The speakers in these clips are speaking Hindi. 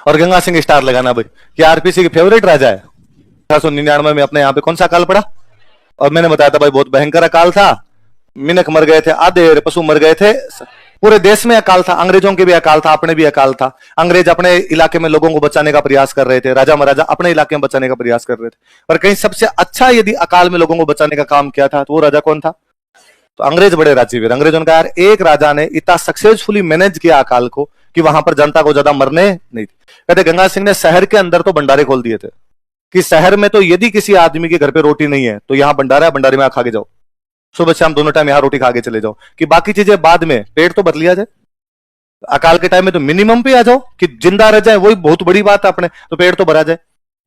और गंगा सिंह स्टार लगाना भाई कि आरपीसी के फेवरेट राजा है। 1899 में अपने यहाँ पे कौन सा अकाल पड़ा, और मैंने बताया था भाई बहुत भयंकर अकाल था, मिनक मर गए थे, आधे पशु मर गए थे, पूरे देश में अकाल था, अंग्रेजों के भी अकाल था, अपने भी अकाल था। अंग्रेज अपने इलाके में लोगों को बचाने का प्रयास कर रहे थे, राजा महाराजा अपने इलाके में बचाने का प्रयास कर रहे थे, पर कहीं सबसे अच्छा यदि अकाल में लोगों को बचाने का काम किया था तो वो राजा कौन था? तो अंग्रेज बड़े राजीवीर। अंग्रेजों ने कहा यार एक राजा ने इतना सक्सेसफुली मैनेज किया अकाल को कि वहां पर जनता को ज्यादा मरने नहीं थी। कहते गंगा सिंह ने शहर के अंदर तो भंडारे खोल दिए थे कि शहर में तो यदि किसी आदमी के घर पे रोटी नहीं है तो यहाँ भंडारा है, भंडारे में खा के जाओ, सुबह शाम दोनों टाइम यहाँ रोटी खा के चले जाओ, कि बाकी चीजें बाद में, पेट तो भर लिया जाए। अकाल के टाइम में तो मिनिमम पे आ जाओ कि जिंदा रह जाए, वही बहुत बड़ी बात है अपने, तो पेट तो भरा जाए।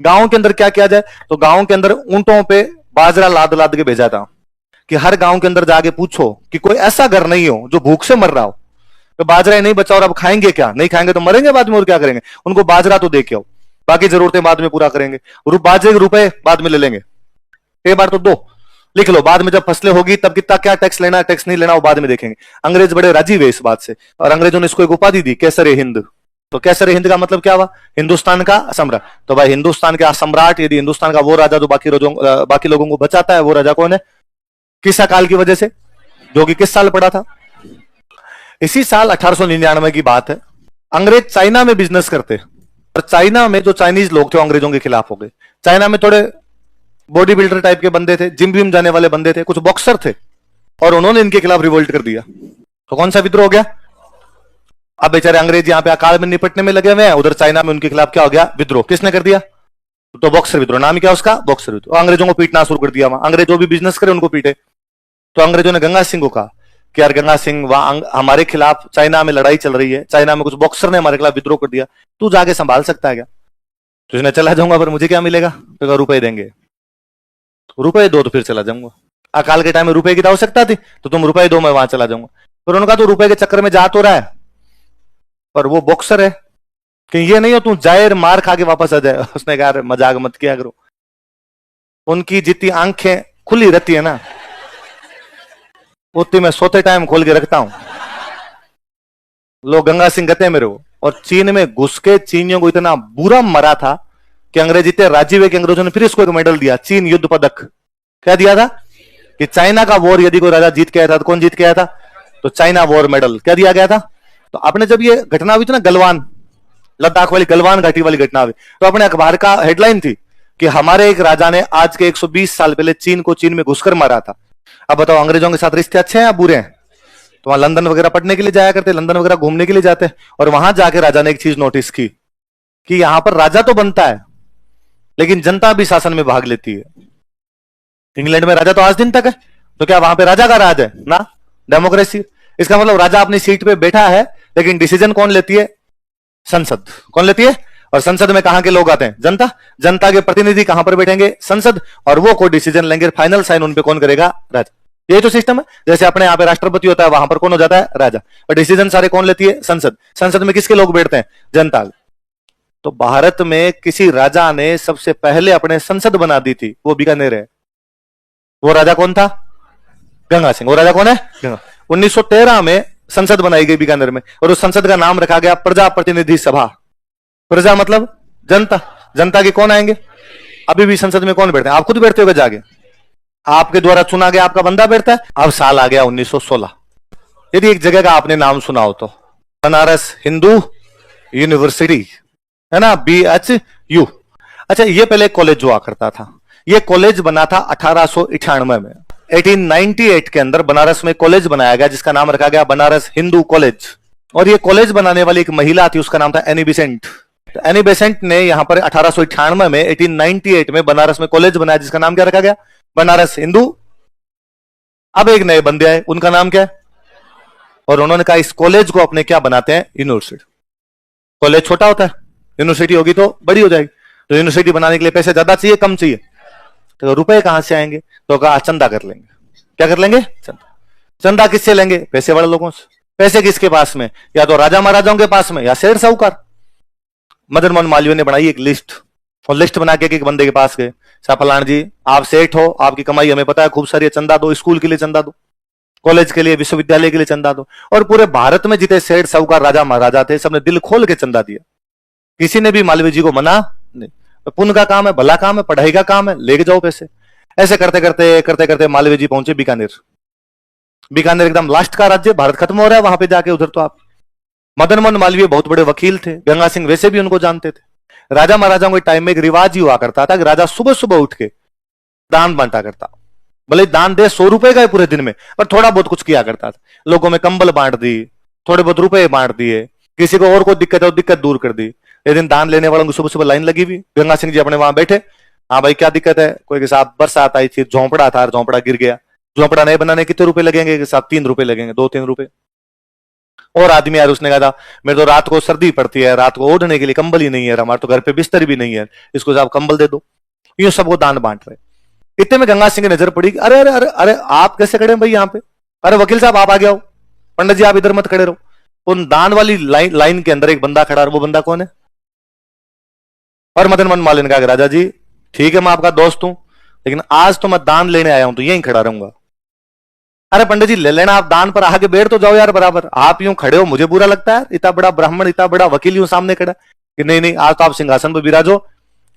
गांव के अंदर क्या किया जाए, तो गांव के अंदर ऊंटों पे बाजरा लाद लाद के भेजा था कि हर गांव के अंदर जाके पूछो कि कोई ऐसा घर नहीं हो जो भूख से मर रहा हो, तो बाजरा नहीं बचा और अब खाएंगे क्या, नहीं खाएंगे तो मरेंगे बाद में, और क्या करेंगे, उनको बाजरा तो दे के आओ, बाकी जरूरतें बाद में पूरा करेंगे, बाजरे के रुपए बाद में ले लेंगे, एक बार तो दो लिख लो, बाद में जब फसलें होगी तब कितना क्या टैक्स लेना है, टैक्स नहीं लेना वो बाद में देखेंगे। अंग्रेज बड़े राजी हुए इस बात से, और अंग्रेजों ने इसको एक उपाधि दी, केसर हिंद। तो केसर हिंद का मतलब क्या हुआ, हिंदुस्तान का सम्राट। तो भाई हिंदुस्तान का सम्राट, यदि हिंदुस्तान का वो राजा जो बाकी लोगों को बचाता है, वो राजा कौन है? किस अकाल की वजह से, जो कि किस साल पड़ा था? इसी साल 1899 की बात है। अंग्रेज चाइना में बिजनेस करते, और चाइना में जो चाइनीज लोग थे अंग्रेजों के खिलाफ हो गए। चाइना में थोड़े बॉडी बिल्डर टाइप के बंदे थे, जिम विम जाने वाले बंदे थे, कुछ बॉक्सर थे, और उन्होंने इनके खिलाफ रिवोल्ट कर दिया। तो कौन सा विद्रोह हो गया? अब बेचारे अंग्रेज यहाँ पे अकाल में निपटने में लगे हुए हैं, उधर चाइना में उनके खिलाफ क्या हो गया? विद्रोह। किसने कर दिया? तो बॉक्सर विद्रोह। नाम क्या उसका? बॉक्सर विद्रोह। अंग्रेजों को पीटना शुरू कर दिया वहां, अंग्रेज जो भी बिजनेस करे उनको पीटे। तो अंग्रेजों ने गंगा सिंह को कहा कि यार गंगा सिंह, वहां हमारे खिलाफ चाइना में लड़ाई चल रही है, चाइना में कुछ बॉक्सर ने हमारे खिलाफ विद्रोह कर दिया, तू जाके संभाल सकता है क्या? तो इसने चला जाऊंगा, पर मुझे क्या मिलेगा? तो रुपए देंगे, रुपए दो तो फिर चला जाऊंगा। अकाल के टाइम में रुपए की आवश्यकता थी, तो तुम रुपए दो, मैं वहां चला जाऊंगा। पर उन्होंने कहा तो रुपए के चक्कर में जा तो रहा है, पर वो बॉक्सर है, कि ये नहीं हो तू जायर मार खा के वापस आ जाए। उसने कहा मजाक मत किया करो, उनकी जितनी आंखें खुली रहती है ना, उतनी मैं सोते टाइम खोल के रखता हूं। लोग गंगा सिंह कहते हैं मेरे को, और चीन में घुस के चीनियों को इतना बुरा मरा था कि अंग्रेज इतने राजी हुए कि अंग्रेजों ने फिर इसको एक मेडल दिया, चीन युद्ध पदक। क्या दिया था? कि चाइना का वॉर यदि कोई राजा जीत के आया था तो कौन जीत के आया था? तो चाइना वॉर मेडल। क्या दिया गया था? तो आपने जब ये घटना हुई थी ना, गलवान, लद्दाख वाली गलवान घाटी वाली घटना हुई, तो अपने अखबार का हेडलाइन थी कि हमारे एक राजा ने आज के 120 साल पहले चीन को चीन में घुसकर मारा था। अब बताओ अंग्रेजों के साथ रिश्ते अच्छे हैं या बुरे हैं? तो वहां लंदन वगैरह पढ़ने के लिए जाया करते, लंदन वगैरह घूमने के लिए जाते, और वहां जाके राजा ने एक चीज नोटिस की कि यहां पर राजा तो बनता है लेकिन जनता भी शासन में भाग लेती है। इंग्लैंड में राजा तो आज दिन तक है, तो क्या वहां पे राजा का राज है ना? डेमोक्रेसी। इसका मतलब राजा अपनी सीट पे बैठा है, लेकिन डिसीजन कौन लेती है? संसद। कौन लेती है? और संसद में कहां के लोग आते हैं? जनता। जनता के प्रतिनिधि कहां पर बैठेंगे? संसद। और वो कोई डिसीजन लेंगे, फाइनल साइन उन पे कौन करेगा? राजा। ये तो सिस्टम है। जैसे अपने यहाँ पे राष्ट्रपति होता है, वहां पर कौन हो जाता है? राजा। और डिसीजन सारे कौन लेती है? संसद। संसद में किसके लोग बैठते हैं? जनता। तो भारत में किसी राजा ने सबसे पहले अपने संसद बना दी थी, वो बीकानेर है। वो राजा कौन था? गंगा सिंह। वो राजा कौन है? गंगा। 1913 में संसद बनाई गई बीकानेर में, और उस संसद का नाम रखा गया प्रजा प्रतिनिधि सभा। प्रजा मतलब जनता। जनता के कौन आएंगे? अभी भी संसद में कौन बैठते हैं? आप खुद बैठते हो जाके, आपके द्वारा चुना गया आपका बंदा बैठता है। अब साल आ गया 1916। यदि एक जगह का आपने नाम सुना हो तो बनारस हिंदू यूनिवर्सिटी है ना, BHU। अच्छा, ये पहले कॉलेज हुआ करता था। ये कॉलेज बना था 1898 में। 1898 के अंदर बनारस में कॉलेज बनाया गया जिसका नाम रखा गया बनारस हिंदू कॉलेज। और ये कॉलेज बनाने वाली एक महिला थी, उसका नाम था एनी बेसेंट। तो एनी बेसेंट ने यहां पर 1898 में 1898 में बनारस में कॉलेज बनाया जिसका नाम क्या रखा गया? बनारस हिंदू। अब एक नए बंदे आए, उनका नाम क्या है? और उन्होंने कहा इस कॉलेज को अपने क्या बनाते हैं? यूनिवर्सिटी। कॉलेज छोटा होता है, यूनिवर्सिटी होगी तो बड़ी हो जाएगी। तो यूनिवर्सिटी बनाने के लिए पैसे ज्यादा चाहिए कम चाहिए? तो रुपए कहां से आएंगे? तो कहा चंदा कर लेंगे। क्या कर लेंगे? चंदा। चंदा किससे लेंगे? पैसे वाले लोगों से। पैसे किसके पास में? या तो राजा महाराजाओं के पास में, या शेर साहूकार। मदन मोहन मालवीय ने बनाई एक लिस्ट, और लिस्ट बना के एक बंदे के पास गए, फलान जी आप सेठ हो, आपकी कमाई हमें पता है खूब सारी, चंदा दो, स्कूल के लिए चंदा दो, कॉलेज के लिए, विश्वविद्यालय के लिए चंदा दो। और पूरे भारत में जितने सेठ साहूकार राजा महाराजा थे, सबने दिल खोल के चंदा दिया। किसी ने भी मालवीय जी को मना नहीं। पुण्य का काम है, भला काम है, पढ़ाई का काम है, लेके जाओ पैसे। ऐसे करते करते करते करते मालवीय जी पहुंचे बीकानेर। बीकानेर एकदम लास्ट का राज्य, भारत खत्म हो रहा है वहां पे जाके। उधर तो आप मदन मोहन मालवीय बहुत बड़े वकील थे, गंगा सिंह वैसे भी उनको जानते थे। राजा महाराजाओं के टाइम में एक रिवाज ही हुआ करता था कि राजा सुबह सुबह उठ के दान बांटा करता। भले दान दे 100 रुपए का है पूरे दिन में, पर थोड़ा बहुत कुछ किया करता था। लोगों में कंबल बांट दी, थोड़े बहुत रुपए बांट दिए, किसी को और कोई दिक्कत है तो दिक्कत दूर कर दी। एक दिन दान लेने वालों की सुबह सुबह लाइन लगी हुई, गंगा सिंह जी अपने वहां बैठे। हाँ भाई क्या दिक्कत है? कोई के साथ बरसात आई थी, झोंपड़ा था, झोंपड़ा गिर गया। झोंपड़ा नहीं बनाने कितने रुपए लगेंगे? के साथ 3 रुपए लगेंगे, 2-3 रुपए। और आदमी यार उसने कहा था मेरे तो रात को सर्दी पड़ती है, रात को ओढ़ने के लिए कंबल ही नहीं है, हमारे तो घर पे बिस्तर भी नहीं है, इसको आप कंबल दे दो। ये सबको दान बांट रहे। इतने में गंगा सिंह की नजर पड़ी, अरे अरे अरे अरे आप कैसे खड़े हैं भाई यहाँ पे? अरे वकील साहब आप आ गया हो, पंडित जी आप इधर मत खड़े रहो। उन दान वाली लाइन के अंदर एक बंदा खड़ा, वो बंदा कौन है? और मदन मोहन मालवीय ने कहा राजा जी ठीक है मैं आपका दोस्त हूं, लेकिन आज तो मैं दान लेने आया हूं तो यहीं खड़ा रहूंगा। अरे पंडित जी ले लेना, आप दान पर आगे बैठ तो जाओ यार बराबर, आप यूं खड़े हो मुझे बुरा लगता है। इतना बड़ा ब्राह्मण, इतना बड़ा वकील यूं सामने खड़ा कि नहीं नहीं आज तो आप सिंहासन पर विराजो,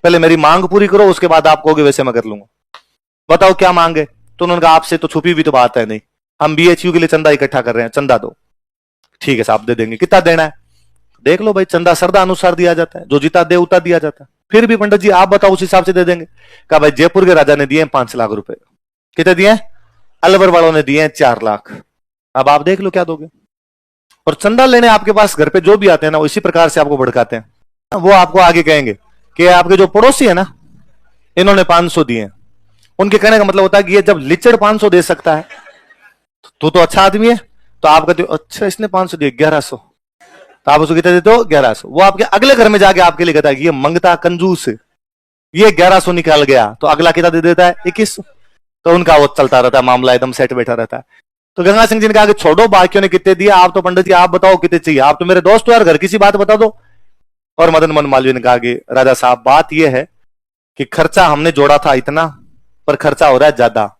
पहले मेरी मांग पूरी करो, उसके बाद आप कहोगे वैसे मैं कर लूंगा। बताओ क्या मांगे? तो उन्होंने कहा आपसे तो छुपी भी तो बात है नहीं, हम बीएचयू के लिए चंदा इकट्ठा कर रहे हैं, चंदा दो। ठीक है साहब दे देंगे, कितना देना है? देख लो भाई, चंदा श्रद्धा अनुसार दिया जाता है, जो जीता दे उतना दिया जाता है। फिर भी पंडित जी आप बताओ उस हिसाब से दे देंगे। कहा भाई जयपुर के राजा ने दिए 5 लाख रुपए। कितने दिए? अलवर वालों ने दिए 4 लाख। अब आप देख लो क्या दोगे। और चंदा लेने आपके पास घर पे जो भी आते हैं ना, वो इसी प्रकार से आपको भड़काते हैं। वो आपको आगे कहेंगे कि आपके जो पड़ोसी है ना, इन्होंने 500 दिए। उनके कहने का मतलब होता है कि ये जब लिचड़ 500 दे सकता है तो अच्छा आदमी है। तो आप कहते हो अच्छा इसने 500 दिए, 1100। तो आप उसको कितने देते हो? 1100। वो आपके अगले घर में जाके आपके लिए कहता है कि ये मंगता कंजूस है, ये 1100 निकाल गया, तो अगला कितना दे देता है? 2100। तो उनका वो चलता रहता है, मामला एकदम सेट बैठा रहता है। तो गंगा सिंह जी ने कहा कि छोड़ो बाकियों ने कितने दिए, आप तो पंडित जी आप बताओ कितने चाहिए, आप तो मेरे दोस्त हो यार, घर किसी बात बता दो। और मदन मोहन मालवीय ने कहा कि राजा साहब बात यह है कि खर्चा हमने जोड़ा था इतना, पर खर्चा हो रहा है ज्यादा।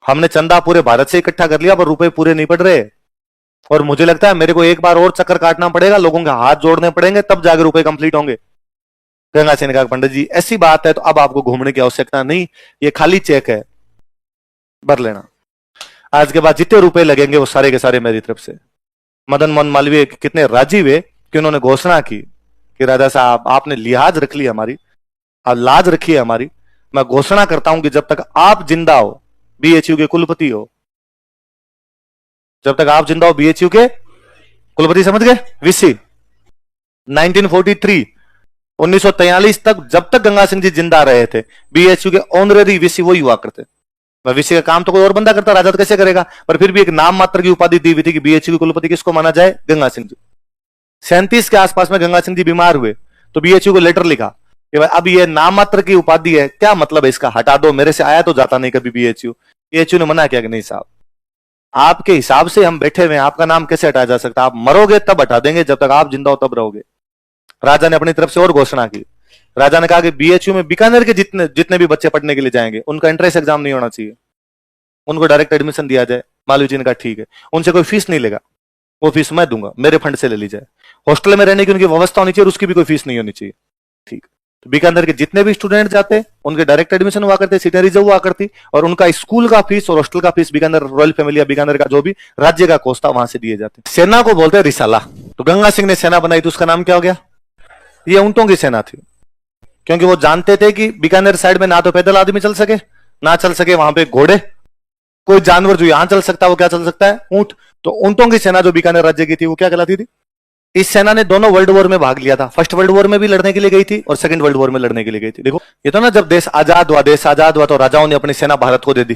हमने चंदा पूरे भारत से इकट्ठा कर लिया पर रुपए पूरे नहीं पड़ रहे, और मुझे लगता है मेरे को एक बार और चक्कर काटना पड़ेगा, लोगों के हाथ जोड़ने पड़ेंगे, तब जाकर रुपए कंप्लीट होंगे। गंगा सिंह ने कहा पंडित जी ऐसी बात है तो अब आपको घूमने की आवश्यकता नहीं, ये खाली चेक है, भर लेना। आज के बाद जितने रुपए लगेंगे वो सारे के सारे मेरी तरफ से। मदन मोहन मालवीय कितने राजी हुए कि उन्होंने घोषणा की कि राजा साहब आपने लिहाज रख ली हमारी, और लाज रखी है हमारी। मैं घोषणा करता हूं कि जब तक आप जिंदा हो, बीएचयू के कुलपति हो, जब तक आप जिंदा हो बीएचयू के कुलपति, समझ गए? वीसी 1943 1943 तक जब तक गंगा सिंह जी जिंदा रहे थे, बीएचयू के ऑनरेरी वीसी वही हुआ करते। वीसी का काम तो कोई और बंदा करता, राजा तो कैसे करेगा? पर फिर भी एक नाम मात्र की उपाधि दी हुई थी कि बीएचयू के कुलपति किसको माना जाए? गंगा सिंह जी। 37 के आसपास में गंगा सिंह जी बीमार हुए तो बीएचयू को लेटर लिखा कि भाई अब ये नाम मात्र की उपाधि है, क्या मतलब है इसका, हटा दो, मेरे से आया तो जाता नहीं कभी बीएचयू। बीएचयू ने मना किया कि नहीं साहब आपके हिसाब से हम बैठे हुए हैं, आपका नाम कैसे हटाया जा सकता? आप मरोगे तब हटा देंगे, जब तक आप जिंदा हो तब रहोगे। राजा ने अपनी तरफ से और घोषणा की। राजा ने कहा कि बीएचयू में बीकानेर के जितने जितने भी बच्चे पढ़ने के लिए जाएंगे उनका एंट्रेंस एग्जाम नहीं होना चाहिए, उनको डायरेक्ट एडमिशन दिया जाए। मालवीय जी ने कहा ठीक है, उनसे कोई फीस नहीं लेगा, वो फीस मैं दूंगा, मेरे फंड से ले ली जाए। हॉस्टल में रहने की उनकी व्यवस्था होनी चाहिए, उसकी भी कोई फीस नहीं होनी चाहिए। ठीक, तो बीकानेर के जितने भी स्टूडेंट जाते उनके डायरेक्ट एडमिशन हुआ करते, सीटें रिजर्व हुआ करती, और उनका स्कूल का फीस और हॉस्टल का फीस बीकानेर रॉयल फैमिली या बीकानेर का जो भी राज्य का कोष था वहां से दिए जाते। सेना को बोलते हैं रिसाला। तो गंगा सिंह ने सेना बनाई तो उसका नाम क्या हो गया? ये ऊंटों की सेना थी, क्योंकि वो जानते थे कि बीकानेर साइड में ना तो पैदल आदमी चल सके, ना चल सके वहां पे घोड़े, कोई जानवर जो यहां चल सकता है वो क्या चल सकता है? ऊंट। तो ऊंटों की सेना जो बीकानेर राज्य की थी वो क्या कहलाती थी? इस सेना ने दोनों वर्ल्ड वॉर में भाग लिया था। फर्स्ट वर्ल्ड वॉर में भी लड़ने के लिए गई थी और सेकंड वर्ल्ड वॉर में लड़ने के लिए गई थी। देखो ये तो ना, जब देश आजाद हुआ तो राजाओं ने अपनी सेना भारत को दे दी,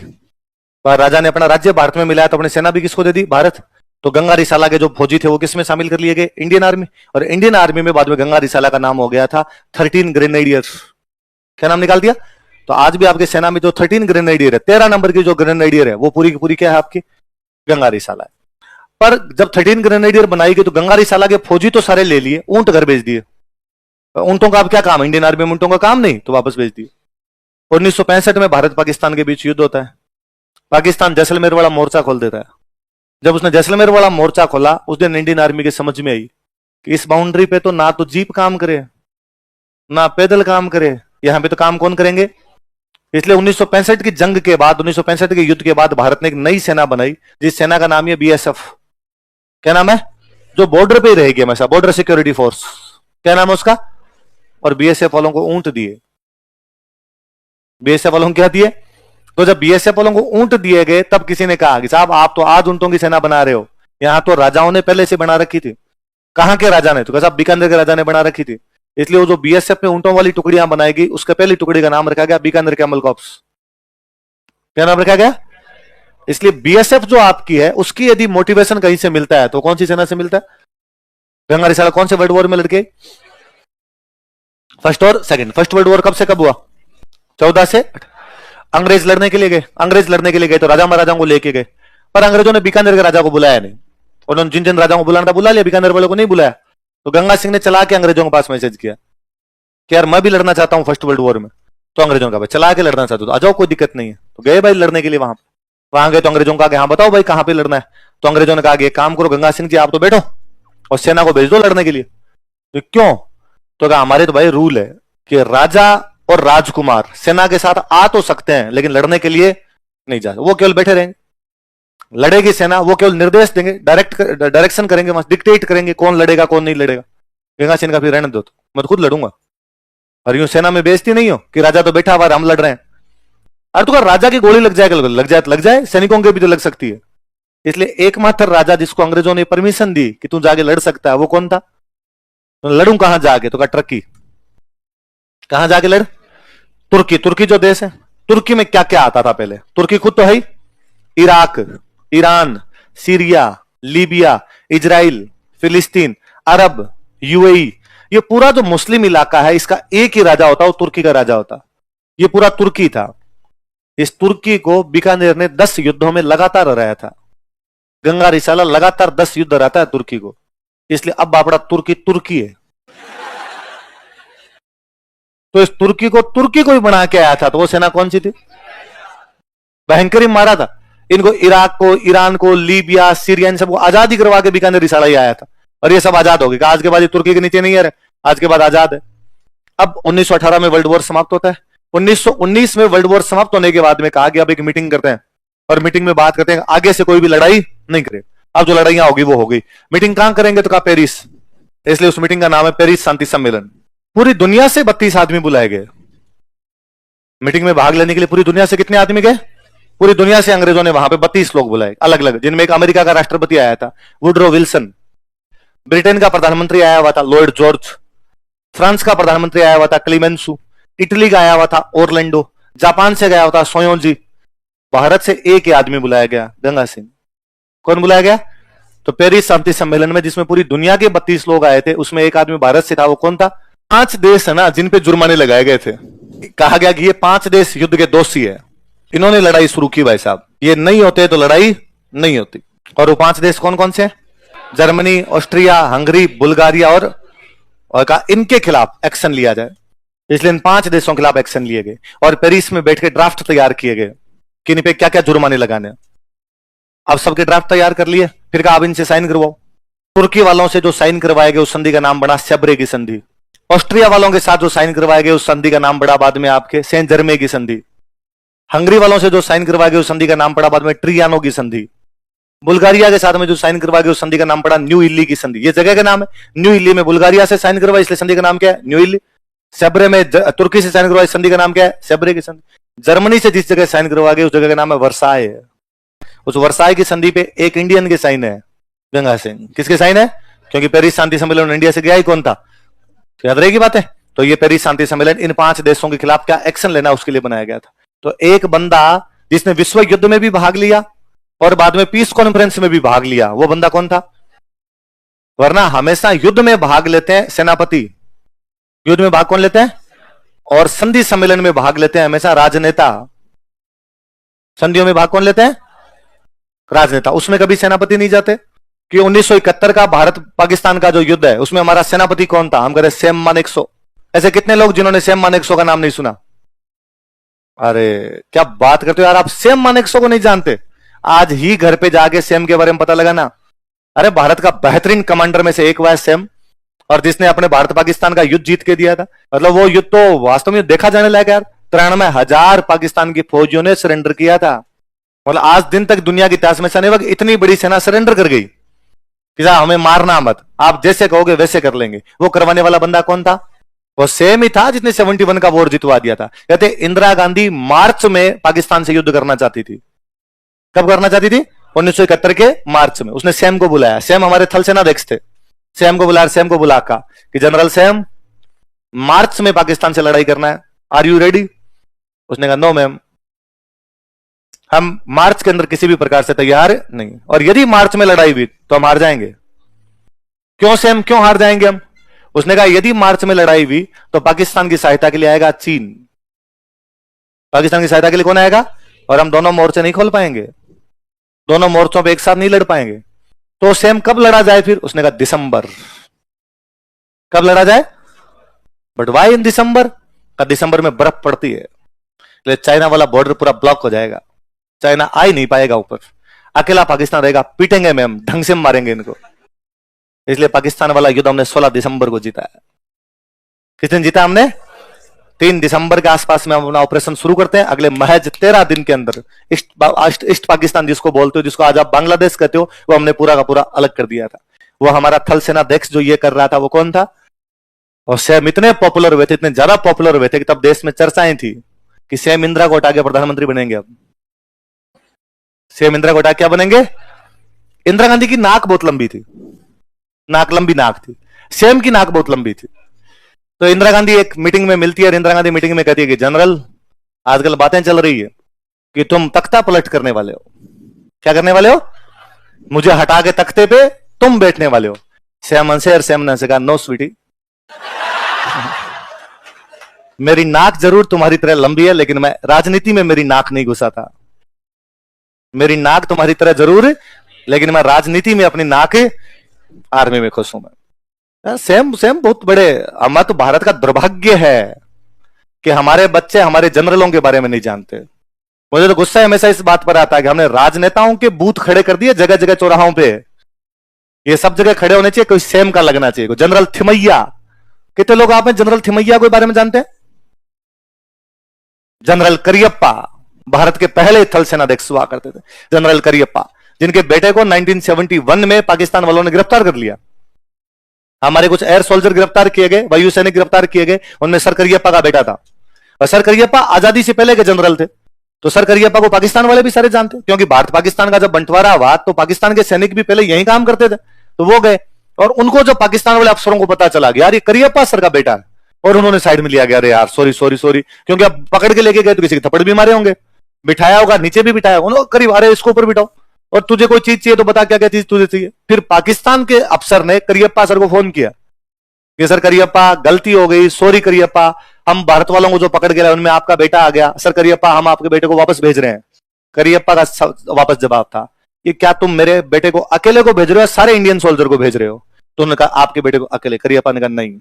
राजा ने अपना राज्य भारत में मिलाया तो अपनी सेना भी किसको दे दी? भारत। तो गंगा रिसाला के जो फौजी थे वो किसमें शामिल कर लिए गए? Indian army. और इंडियन आर्मी में बाद में गंगा रिसाला का नाम हो गया था 13 ग्रेनेडियर्स। क्या नाम निकाल दिया? तो आज भी आपके सेना में जो 13 ग्रेनेडियर है, 13 नंबर की जो ग्रेनेडियर है वो पूरी की पूरी क्या है? आपकी गंगा रिसाला है। पर जब 13 ग्रेनेडियर बनाई गई तो गंगा रिसाला के फौजी तो सारे ले लिए, ऊंट घर भेज दिए। ऊंटों का अब क्या काम? इंडियन आर्मी में ऊंटों का काम नहीं, तो वापस भेज दिए। 1965 में भारत पाकिस्तान के बीच युद्ध होता है। पाकिस्तान जैसलमेर वाला मोर्चा खोल देता है। जब उसने जैसलमेर वाला मोर्चा खोला उस दिन इंडियन आर्मी की समझ में आई कि इस बाउंड्री पे तो ना तो जीप काम करे, ना पैदल काम करे। यहां पे तो काम कौन करेंगे? इसलिए 1965 की जंग के बाद, 1965 के युद्ध के बाद भारत ने एक नई सेना बनाई, जिस सेना का नाम है बीएसएफ। क्या नाम है? जो बॉर्डर पे ही रहेगी हमेशा, बॉर्डर सिक्योरिटी फोर्स। क्या नाम है उसका? और बीएसएफ वालों को ऊंट दिए। बीएसएफ वालों को क्या दिए? तो जब बीएसएफ वालों को ऊंट दिए गए, तब किसी ने कहा कि साहब आप तो आज ऊंटों की सेना बना रहे हो, यहां तो राजाओं ने पहले से बना रखी थी। कहां के राजा ने? तो कहा साहब बीकानेर के राजा ने बना रखी थी। इसलिए वो जो बीएसएफ में ऊंटों वाली टुकड़ियां बनाएगी, उसका पहली टुकड़ी का नाम रखा गया बीकानेर कैमल कॉर्प्स। क्या नाम रखा गया? इसलिए बीएसएफ जो आपकी है, उसकी यदि मोटिवेशन कहीं से मिलता है तो कौन सी सेना से मिलता है? गंगा रिसाला कौन से वर्ल्ड वॉर में लड़के? फर्स्ट और सेकंड। फर्स्ट वर्ल्ड वॉर कब से कब हुआ? 14 से। अंग्रेज लड़ने के लिए गए, अंग्रेज लड़ने के लिए गए तो राजा महाराजाओं को लेके गए, पर अंग्रेजों ने बीकानेर के राजा को बुलाया नहीं। उन्होंने जिन जिन राजाओं को बुलाना था बुला लिया, बीकानेर वालों को नहीं बुलाया। तो गंगा सिंह ने चला के अंग्रेजों के पास मैसेज किया कि यार मैं भी लड़ना चाहता हूं फर्स्ट वर्ल्ड वॉर में। तो अंग्रेजों ने कहा भाई चला के लड़ना चाहते हो तो आ जाओ, कोई दिक्कत नहीं है। तो गए भाई लड़ने के लिए वहां गए तो अंग्रेजों का हाँ बताओ भाई कहां पे लड़ना है? तो अंग्रेजों ने कहा कि एक काम करो गंगा सिंह जी, आप तो बैठो और सेना को भेज दो लड़ने के लिए। तो क्यों? तो कहा हमारे तो भाई रूल है कि राजा और राजकुमार सेना के साथ आ तो सकते हैं लेकिन लड़ने के लिए नहीं जा सकते, वो केवल बैठे रहेंगे। लड़ेगी सेना, वो केवल निर्देश देंगे, डायरेक्शन करेंगे, डिक्टेट करेंगे कौन लड़ेगा कौन नहीं लड़ेगा। गंगा सिंह का फिर रहने दो, मैं तो खुद लड़ूंगा। और यूं सेना में बेइज्जती नहीं हो कि राजा तो बैठा हुआ हम लड़ रहे हैं। अरे तो राजा की गोली लग जाए, लग जाए, सैनिकों के भी तो लग सकती है। इसलिए एकमात्र राजा जिसको अंग्रेजों ने परमिशन दी कि तू जाके लड़ सकता है, वो कौन था? तो लड़ूं कहां जाके? तो कहा टर्की। कहां जाके लड़? तुर्की। तुर्की जो देश है, तुर्की में क्या क्या आता था पहले? तुर्की खुद तो है ही, Iraq, Iran, Syria, Libya, Israel, फिलिस्तीन, अरब, यूएई, ये पूरा जो मुस्लिम इलाका है इसका एक ही राजा होता, वो तुर्की का राजा होता। ये पूरा तुर्की था। इस तुर्की को बीकानेर ने 10 युद्धों में लगातार हराया था। गंगा रिसाला लगातार 10 युद्ध हराता है तुर्की को, इसलिए अब बापड़ा तुर्की तुर्की है। तो इस तुर्की को ही बना के आया था, तो वो सेना कौन सी थी? भयंकर ही मारा था इनको, इराक को, ईरान को, लीबिया, सीरिया, इन सबको आजादी करवा के बीकानेर रिसाला ही आया था। और ये सब आजाद हो गए। आज के बाद ये तुर्की के नीचे नहीं है, आज के बाद आजाद है। अब 1918 में वर्ल्ड वॉर समाप्त होता है। 1919 में वर्ल्ड वॉर समाप्त होने के बाद में कहा कि अब एक मीटिंग करते हैं और मीटिंग में बात करते हैं आगे से कोई भी लड़ाई नहीं करे, अब जो लड़ाइयां होगी वो हो गई। मीटिंग कहां करेंगे? तो कहा पेरिस। इसलिए उस मीटिंग का नाम है पेरिस शांति सम्मेलन। पूरी दुनिया से 32 आदमी बुलाए गए मीटिंग में भाग लेने के लिए। पूरी दुनिया से कितने आदमी गए? पूरी दुनिया से अंग्रेजों ने वहां पे 32 लोग बुलाए अलग अलग, जिनमें एक अमेरिका का राष्ट्रपति आया था वुडरो विल्सन, ब्रिटेन का प्रधानमंत्री आया हुआ था लॉर्ड जॉर्ज, फ्रांस का प्रधानमंत्री आया हुआ था क्लीमेंसु, इटली का आया हुआ था ओरलैंडो, जापान से गया हुआ था सोयोजी, भारत से एक ही आदमी बुलाया गया, गंगा सिंह। कौन बुलाया गया? तो पेरिस शांति सम्मेलन में जिसमें पूरी दुनिया के 32 लोग आए थे, उसमें एक आदमी भारत से था। वो कौन था? 5 देश है ना जिन पे जुर्माने लगाए गए थे। कहा गया कि ये 5 देश युद्ध के दोषी है, इन्होंने लड़ाई शुरू की भाई साहब, ये नहीं होते तो लड़ाई नहीं होती। और वो 5 देश कौन कौन से? जर्मनी, ऑस्ट्रिया, हंगरी, बुल्गारिया और कहा इनके खिलाफ एक्शन लिया जाए। इसलिए इन 5 देशों के खिलाफ एक्शन लिए गए और पेरिस में बैठ के ड्राफ्ट तैयार किए गए कि इन पे क्या क्या जुर्माने लगाने। अब सबके ड्राफ्ट तैयार कर लिए, फिर कहा अब इनसे साइन करवाओ। तुर्की वालों से जो साइन करवाए गए उस संधि का नाम बना सेब्रे की संधि। ऑस्ट्रिया वालों के साथ जो साइन करवाए गए उस संधि का नाम पड़ा बाद में आपके सेंट जर्मे की संधि। हंगरी वालों से जो साइन करवाए गए उस संधि का नाम पड़ा बाद में ट्रियानो की संधि। बुल्गारिया के साथ में जो साइन करवाए गए उस संधि का नाम पड़ा न्यू इल्ली की संधि। ये जगह का नाम है न्यू इल्ली में, बुल्गारिया से साइन करवाई इसलिए संधि का नाम क्या है? न्यू इल्ली। सेब्रे में तुर्की से साइन करवाई संधि का नाम क्या है? सेब्रे की संधि। जर्मनी से जिस जगह साइन करवा गए उस जगह का नाम है वर्साय। उस वर्साय की संधि पे एक इंडियन के साइन है, गंगा सिंह। किसके साइन है? क्योंकि पेरिस शांति सम्मेलन में इंडिया से गया ही कौन था? याद रहेगी बात है। तो ये पेरिस शांति सम्मेलन इन 5 देशों के खिलाफ क्या एक्शन लेना उसके लिए बनाया गया था। तो एक बंदा जिसने विश्व युद्ध में भी भाग लिया और बाद में पीस कॉन्फ्रेंस में भी भाग लिया, वो बंदा कौन था? वरना हमेशा युद्ध में भाग लेते हैं सेनापति, युद्ध में भाग कौन लेते हैं? और संधि सम्मेलन में भाग लेते हैं हमेशा राजनेता। संधियों में भाग कौन लेते हैं? राजनेता। उसमें कभी सेनापति नहीं जाते। कि 1971 का भारत पाकिस्तान का जो युद्ध है उसमें हमारा सेनापति कौन था? हम कह रहे सैम मानेकशॉ। ऐसे कितने लोग जिन्होंने सैम मानेकशॉ का नाम नहीं सुना? अरे क्या बात करते हो यार, आप सैम मानेकशॉ को नहीं जानते? आज ही घर पे जाके सैम के बारे में पता लगा ना। अरे भारत का बेहतरीन कमांडर में से एक हुआ है सैम, और जिसने अपने भारत पाकिस्तान का युद्ध जीत के दिया था। मतलब वो युद्ध तो वास्तव में देखा जाने लायक यार, 93,000 पाकिस्तान की फौजियों ने सरेंडर किया था। मतलब आज दिन तक दुनिया के इतिहास में सनेवक इतनी बड़ी सेना सरेंडर कर गई कि हमें मारना मत, आप जैसे कहोगे वैसे कर लेंगे। वो करवाने वाला बंदा कौन था? वो सेम ही था जिसने 71 का वॉर जितवा दिया था। कहते इंदिरा गांधी मार्च में पाकिस्तान से युद्ध करना चाहती थी। कब करना चाहती थी? 1971 के मार्च में। उसने सैम को बुलाया, सैम हमारे थल सेनाध्यक्ष थे, सैम को बुलाया, सैम को बुला कहा कि जनरल सैम मार्च में पाकिस्तान से लड़ाई करना है, आर यू रेडी? उसने कहा नो मैम, हम मार्च के अंदर किसी भी प्रकार से तैयार नहीं, और यदि मार्च में लड़ाई हुई तो हम हार जाएंगे। क्यों सैम, क्यों हार जाएंगे हम? उसने कहा यदि मार्च में लड़ाई हुई तो पाकिस्तान की सहायता के लिए आएगा चीन। पाकिस्तान की सहायता के लिए कौन आएगा? और हम दोनों मोर्चे नहीं खोल पाएंगे, दोनों मोर्चों पे एक साथ नहीं लड़ पाएंगे। तो सैम कब लड़ा जाए फिर? उसने कहा दिसंबर। कब लड़ा जाए? बट वाई इन दिसंबर? का दिसंबर में बर्फ पड़ती है, इसलिए चाइना वाला बॉर्डर पूरा ब्लॉक हो जाएगा, चाइना आ ही नहीं पाएगा ऊपर, अकेला पाकिस्तान रहेगा, पीटेंगे मैम, ढंग से मारेंगे इनको। इसलिए पाकिस्तान वाला युद्ध हमने 16 दिसंबर को जीता है। किस दिन जीता हमने? 3 दिसंबर के आसपास में हम अपना ऑपरेशन शुरू करते हैं। अगले महज 13 दिन के अंदर ईस्ट पाकिस्तान जिसको बोलते हो, जिसको आज आप बांग्लादेश कहते हो, वो हमने पूरा का पूरा अलग कर दिया था। वो हमारा थल सेनाध्यक्ष जो ये कर रहा था वो कौन था? और सैम इतने पॉपुलर हुए थे, इतने ज्यादा पॉपुलर हुए थे कि तब देश में चर्चाएं थी कि सैम इंदिरा को हटा के प्रधानमंत्री बनेंगे। अब सैम इंदिरा को हटा क्या बनेंगे? इंदिरा गांधी की नाक बहुत लंबी थी, नाक लंबी नाक थी, सैम की नाक बहुत लंबी थी। तो इंदिरा गांधी एक मीटिंग में मिलती है और इंदिरा गांधी मीटिंग में कहती है कि जनरल आजकल बातें चल रही है कि तुम तख्ता पलट करने वाले हो। क्या करने वाले हो? मुझे हटा के तख्ते पे तुम बैठने वाले हो। सैम हंसे और सैम ने कहा नो स्वीटी, मेरी नाक जरूर तुम्हारी तरह लंबी है, लेकिन मैं राजनीति में मेरी नाक नहीं घुसाता। मेरी नाक तुम्हारी तरह जरूर, लेकिन मैं राजनीति में अपनी नाक आर्मी में खुश हूं मैं। सेम सेम बहुत बड़े, हमारा तो भारत का दुर्भाग्य है कि हमारे बच्चे हमारे जनरलों के बारे में नहीं जानते। मुझे तो गुस्सा हमेशा इस बात पर आता है कि हमने राजनेताओं के बूथ खड़े कर दिए जगह जगह चौराहों पे। ये सब जगह खड़े होने चाहिए, कोई सेम का लगना चाहिए, कोई जनरल थिमैया। कितने लोग आप में जनरल थिमैया के बारे में जानते हैं? जनरल करियप्पा भारत के पहले थल सेनाध्यक्ष हुआ करते थे, जनरल करियप्पा, जिनके बेटे को 1971 में पाकिस्तान वालों ने गिरफ्तार कर लिया। हमारे कुछ एयर सोल्जर गिरफ्तार किए गए, वायु सैनिक गिरफ्तार किए गए, उनमें सर करियप्पा का बेटा था। और सर करियप्पा आजादी से पहले के जनरल थे, तो सर करियप्पा को पाकिस्तान वाले भी सारे जानते, क्योंकि भारत पाकिस्तान का जब बंटवारा हुआ तो पाकिस्तान के सैनिक भी पहले यही काम करते थे, तो वो गए। और उनको जब पाकिस्तान वाले अफसरों को पता चला कि यार ये करियप्पा सर का बेटा है, और उन्होंने साइड में लिया गया, अरे यार सॉरी सॉरी सॉरी, क्योंकि अब पकड़ के लेके गए तो किसी के थप्पड़ भी मारे होंगे, बिठाया होगा, नीचे भी बिठाया होगा, करीब अरे इसको ऊपर बिठाओ, और तुझे कोई चीज चाहिए तो बता क्या क्या चीज तुझे चाहिए। फिर पाकिस्तान के अफसर ने करियप्पा सर को फोन किया कि सर करियप्पा गलती हो गई, सॉरी करियप्पा, हम भारत वालों को जो पकड़ के लाए उनमें आपका बेटा आ गया, सर करियप्पा हम आपके बेटे को वापस भेज रहे हैं। करियप्पा का वापस जवाब था कि क्या तुम मेरे बेटे को अकेले को भेज रहे हो, सारे इंडियन सोल्जर को भेज रहे हो? तो उन्होंने कहा आपके बेटे को अकेले। करियप्पा ने कहा नहीं,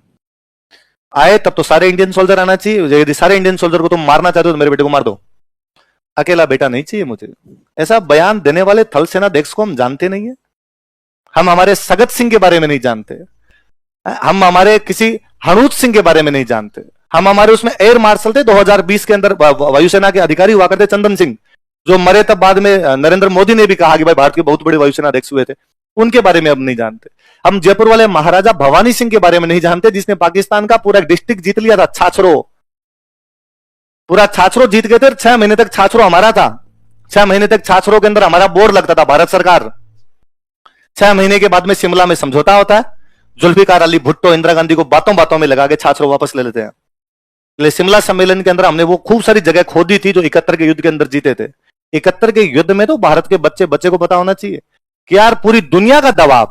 आए तब तो सारे इंडियन सोल्जर आना चाहिए, यदि सारे इंडियन सोल्जर को तुम मारना चाहते हो तो मेरे बेटे को मार दो, अकेला बेटा नहीं चाहिए मुझे। ऐसा बयान देने वाले थल सेनाध्यक्ष को हम जानते नहीं है। हम हमारे सगत सिंह के बारे में नहीं जानते, हम हमारे किसी हनूत सिंह के बारे में नहीं जानते, हम हमारे उसमें एयर मार्शल थे 2020 के अंदर वायुसेना के अधिकारी हुआ करते चंदन सिंह, जो मरे तब बाद में नरेंद्र मोदी ने भी कहा कि भाई भारत के बहुत बड़े वायुसेना अध्यक्ष हुए थे, उनके बारे में अब नहीं जानते। हम जयपुर वाले महाराजा भवानी सिंह के बारे में नहीं जानते, जिसने पाकिस्तान का पूरा डिस्ट्रिक्ट जीत लिया था, छाछरो, पूरा छाछरो जीत गए थे। 6 महीने तक छाछरो हमारा था, 6 महीने तक छाछरो के अंदर हमारा बोर्ड लगता था, भारत सरकार। 6 महीने के बाद में शिमला में समझौता होता है, जुल्फिकार अली भुट्टो इंदिरा गांधी को बातों बातों में लगा के छाछरो वापस ले लेते हैं। इसलिए शिमला सम्मेलन के अंदर हमने वो खूब सारी जगह खोदी थी जो 71 के युद्ध के अंदर जीते थे। 71 के युद्ध में तो भारत के बच्चे को पता होना चाहिए कि यार पूरी दुनिया का दबाव,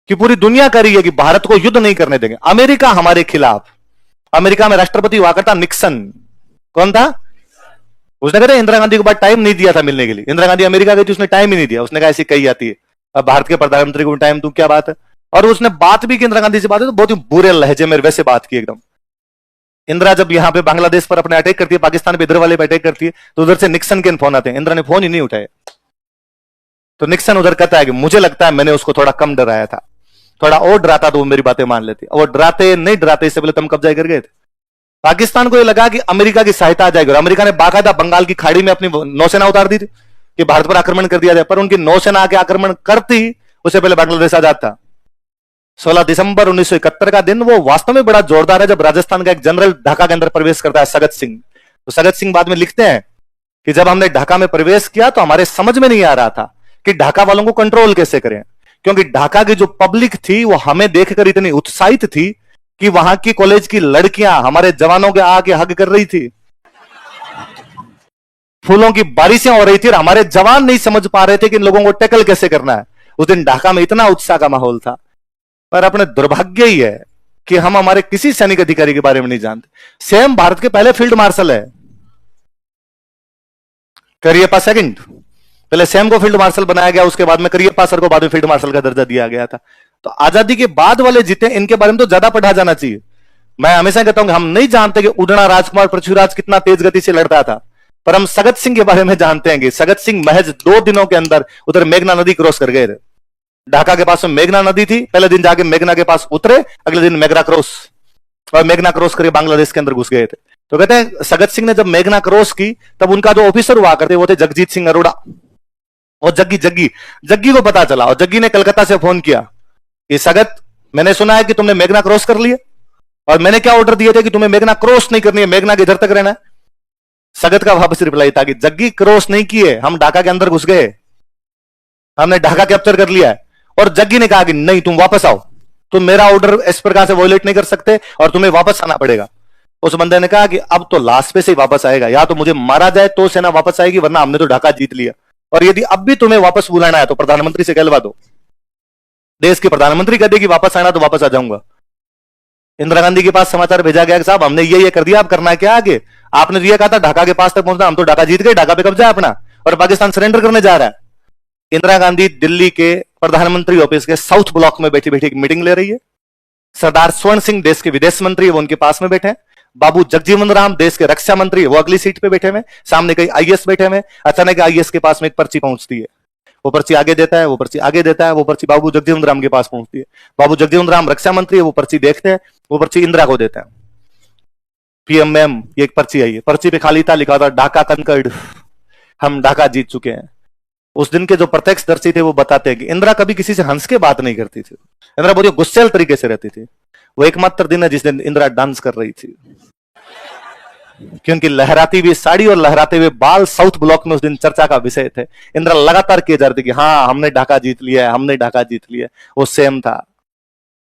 कि पूरी दुनिया कह रही है कि भारत को युद्ध नहीं करने देंगे। अमेरिका हमारे खिलाफ, अमेरिका में राष्ट्रपति हुआ करता निक्सन, कौन था? उसने कहते इंदिरा गांधी को बाद टाइम नहीं दिया था मिलने के लिए। इंदिरा गांधी अमेरिका गई थी, उसने टाइम ही नहीं दिया, उसने कहा ऐसी कही जाती है, अब भारत के प्रधानमंत्री को टाइम दूं क्या बात है। और उसने बात भी की इंदिरा गांधी से, बात है तो बहुत ही बुरे लहजे में वैसे बात की एकदम। इंदिरा जब यहां पे बांग्लादेश पर अपने अटैक करती है, पाकिस्तान पे इधर वाले पे अटैक करती है, तो उधर से निक्सन के फोन आते हैं, इंदिरा ने फोन ही नहीं उठाया। तो निक्सन उधर कहता है कि मुझे लगता है मैंने उसको थोड़ा कम डराया था। थोड़ा और डराता तो वो मेरी बातें मान लेती। वो डराते नहीं, डराते इससे पहले तुम कब्जा कर गए थे। पाकिस्तान को ये लगा कि अमेरिका की सहायता आ जाएगी, और अमेरिका ने बाकायदा बंगाल की खाड़ी में अपनी नौसेना उतार दी थी कि भारत पर आक्रमण कर दिया जाए, पर उनकी नौसेना आके आक्रमण करती उससे पहले बांग्लादेश आजाद था। 16 दिसंबर 1971 का दिन वो वास्तव में बड़ा जोरदार है, जब राजस्थान का एक जनरल ढाका के अंदर प्रवेश करता है, सगत सिंह। तो सगत सिंह बाद में लिखते हैं कि जब हमने ढाका में प्रवेश किया तो हमारे समझ में नहीं आ रहा था कि ढाका वालों को कंट्रोल कैसे करें, क्योंकि ढाका की जो पब्लिक थी वो हमें देखकर इतनी उत्साहित थी कि वहां की कॉलेज की लड़कियां हमारे जवानों के आके हग कर रही थी, फूलों की बारिशें हो रही थी, और हमारे जवान नहीं समझ पा रहे थे कि इन लोगों को टैकल कैसे करना है। उस दिन ढाका में इतना उत्साह का माहौल था, पर अपने दुर्भाग्य ही है कि हम हमारे किसी सैनिक अधिकारी के बारे में नहीं जानते। सेम भारत के पहले फील्ड मार्शल है, करियप्पा सेकंड, पहले सैम को फील्ड मार्शल बनाया गया, उसके बाद में करियप्पा सर को बाद में फील्ड मार्शल का दर्जा दिया गया था। तो आजादी के बाद वाले जीते, इनके बारे में तो ज्यादा पढ़ा जाना चाहिए। मैं हमेशा कहता हूं कि हम नहीं जानते कि उड़ना राजकुमार पृथ्वीराज कितना तेज गति से लड़ता था, पर हम सगत सिंह के बारे में जानते हैं कि सगत सिंह महज 2 दिनों के अंदर उधर मेघना नदी क्रॉस कर गए थे। ढाका के पास में मेघना नदी थी, पहले दिन जाके मेघना के पास उतरे, अगले दिन मेघना क्रॉस, और मेघना क्रॉस करके बांग्लादेश के अंदर घुस गए थे। तो कहते हैं सगत सिंह ने जब मेघना क्रॉस की, तब उनका जो ऑफिसर हुआ करते वो थे जगजीत सिंह अरोड़ा और जग्गी को पता चला, और जग्गी ने कलकत्ता से फोन किया कि सगत, मैंने सुना है कि तुमने मेघना क्रॉस कर लिया, और मैंने क्या ऑर्डर दिए थे कि तुम्हें मेघना क्रॉस नहीं करनी है, मेघना के इधर तक रहना है। सगत का वापस रिप्लाई था कि जग्गी क्रॉस नहीं किए, हम ढाका के अंदर घुस गए, हमने ढाका कैप्चर कर लिया है। और जग्गी ने कहा कि नहीं, तुम वापस आओ, तुम मेरा ऑर्डर इस प्रकार से वॉयलेट नहीं कर सकते और तुम्हें वापस आना पड़ेगा। उस बंदे ने कहा कि अब तो लास्ट पे से ही वापस आएगा, या तो मुझे मारा जाए तो सेना वापस आएगी, वरना हमने तो ढाका जीत लिया, और यदि अब भी तुम्हें वापस बुलाना है तो प्रधानमंत्री से कहलवा दो। देश के प्रधानमंत्री कह दे कि वापस आना तो वापस आ जाऊंगा। इंदिरा गांधी के पास समाचार भेजा गया कि साहब हमने ये कर दिया, अब करना है क्या आगे? आपने तो ये कहा था ढाका के पास तक पहुंचना, हम तो ढाका जीत गए, ढाका पे कब्जा है अपना, और पाकिस्तान सरेंडर करने जा रहा है। इंदिरा गांधी दिल्ली के प्रधानमंत्री ऑफिस के साउथ ब्लॉक में बैठी बैठी एक मीटिंग ले रही है। सरदार स्वर्ण सिंह देश के विदेश मंत्री है, वो उनके पास में बैठे हैं। बाबू जगजीवन राम देश के रक्षा मंत्री, वो अगली सीट पे बैठे हुए, सामने कई आईएएस बैठे हुए। अचानक आईएएस के पास में एक पर्ची पहुंचती है, वो पर्ची आगे देता है, वो पर्ची आगे देता है, वो पर्ची बाबू जगजीवन राम के पास पहुंचती है। बाबू जगजीवन राम रक्षा मंत्री है, वो पर्ची देखते हैं, वो पर्ची इंदिरा को देते हैं। पीएम मैम, ये एक पर्ची आई है, पर्ची पे खाली था, लिखा था ढाका कंकर्ड, हम ढाका जीत चुके हैं। उस दिन के जो प्रत्यक्षदर्शी थे वो बताते हैं कि इंदिरा कभी किसी से हंस के बात नहीं करती थी, इंदिरा बहुत गुस्सेल तरीके से रहती थी। वो एकमात्र दिन है जिस दिन इंदिरा डांस कर रही थी, क्योंकि लहराती हुई साड़ी और लहराते हुए बाल साउथ ब्लॉक में उस दिन चर्चा का विषय थे। इंदिरा लगातार किए जा रहे थे कि हाँ हमने ढाका जीत लिया है, हमने ढाका जीत लिया है। वो सेम था,